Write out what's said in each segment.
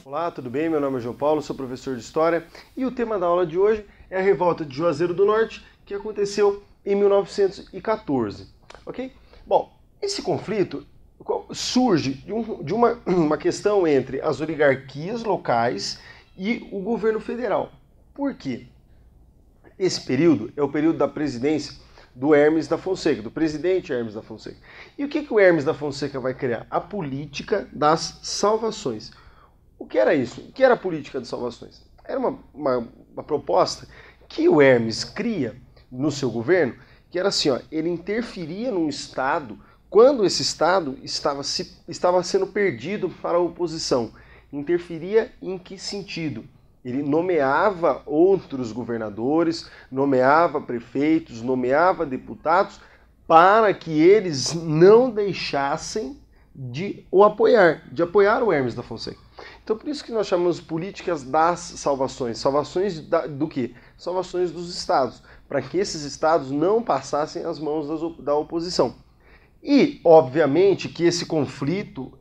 Olá, tudo bem? Meu nome é João Paulo, sou professor de História e o tema da aula de hoje é a revolta de Juazeiro do Norte, que aconteceu em 1914, ok? Bom, esse conflito surge de uma questão entre as oligarquias locais e o governo federal. Por quê? Esse período é o período da presidência do Hermes da Fonseca, do presidente Hermes da Fonseca. E o que o Hermes da Fonseca vai criar? A política das salvações. O que era isso? O que era a política de salvações? Era uma proposta que o Hermes cria no seu governo, que era assim, ó, ele interferia num Estado quando esse Estado estava sendo perdido para a oposição. Interferia em que sentido? Ele nomeava outros governadores, nomeava prefeitos, nomeava deputados para que eles não deixassem de apoiar o Hermes da Fonseca. Então, por isso que nós chamamos políticas das salvações. Salvações do quê? Salvações dos estados, para que esses estados não passassem às mãos da oposição. E, obviamente, que esse conflito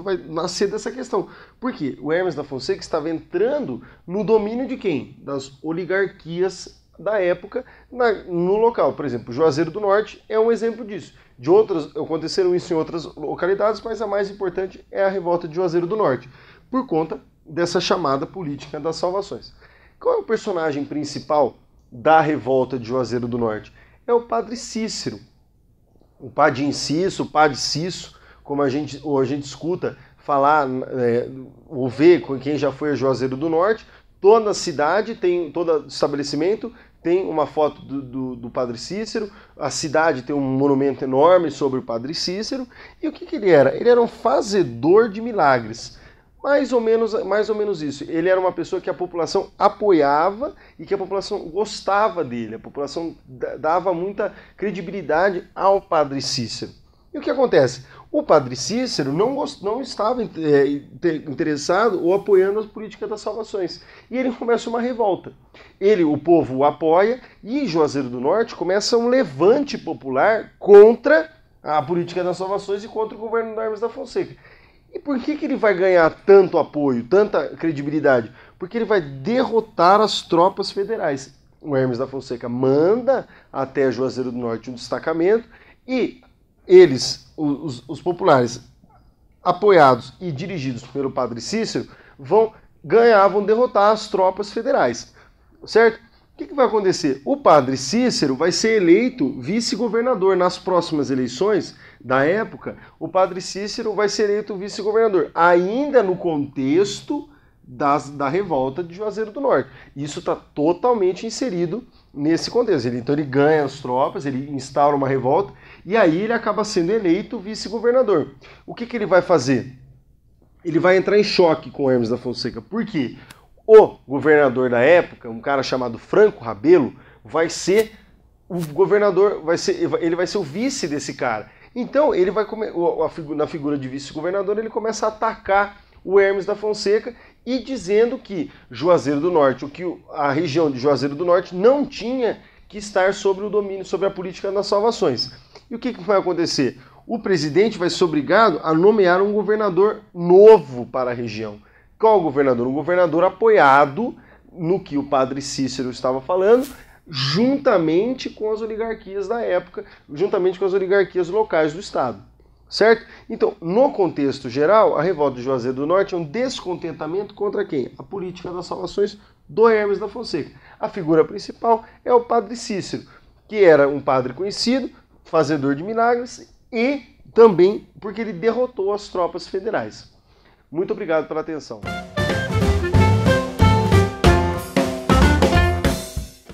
vai nascer dessa questão. Por quê? O Hermes da Fonseca estava entrando no domínio de quem? Das oligarquias da época no local. Por exemplo, Juazeiro do Norte é um exemplo disso. Aconteceram isso em outras localidades, mas a mais importante é a revolta de Juazeiro do Norte, por conta dessa chamada política das salvações. Qual é o personagem principal da revolta de Juazeiro do Norte? É o padre Cícero. O padre Inciso, o padre Cisso, como a gente escuta falar ou ver com quem já foi a Juazeiro do Norte, toda cidade todo estabelecimento tem uma foto do Padre Cícero, a cidade tem um monumento enorme sobre o Padre Cícero, e o que ele era? Ele era um fazedor de milagres, mais ou menos isso. Ele era uma pessoa que a população apoiava e que a população gostava dele, a população dava muita credibilidade ao Padre Cícero. E o que acontece? O Padre Cícero não estava interessado ou apoiando a política das salvações. E ele começa uma revolta. O povo o apoia e Juazeiro do Norte começa um levante popular contra a política das salvações e contra o governo do Hermes da Fonseca. E por que ele vai ganhar tanto apoio, tanta credibilidade? Porque ele vai derrotar as tropas federais. O Hermes da Fonseca manda até Juazeiro do Norte um destacamento e eles, os populares, apoiados e dirigidos pelo Padre Cícero, vão derrotar as tropas federais, certo? O que vai acontecer? O Padre Cícero vai ser eleito vice-governador nas próximas eleições da época. O Padre Cícero vai ser eleito vice-governador, ainda no contexto da revolta de Juazeiro do Norte. Isso está totalmente inserido nesse contexto. Então ele ganha as tropas, ele instaura uma revolta e aí ele acaba sendo eleito vice-governador. O que ele vai fazer? Ele vai entrar em choque com o Hermes da Fonseca. Por quê? O governador da época, um cara chamado Franco Rabelo, vai ser o governador, ele vai ser o vice desse cara. Então ele vai na figura de vice-governador, ele começa a atacar o Hermes da Fonseca e dizendo que Juazeiro do Norte, a região de Juazeiro do Norte não tinha que estar sobre o domínio, sobre a política das salvações. E o que vai acontecer? O presidente vai ser obrigado a nomear um governador novo para a região. Qual governador? Um governador apoiado no que o Padre Cícero estava falando, juntamente com as oligarquias da época, juntamente com as oligarquias locais do Estado. Certo? Então, no contexto geral, a revolta de Juazeiro do Norte é um descontentamento contra quem? A política das salvações do Hermes da Fonseca. A figura principal é o Padre Cícero, que era um padre conhecido, fazedor de milagres e também porque ele derrotou as tropas federais. Muito obrigado pela atenção.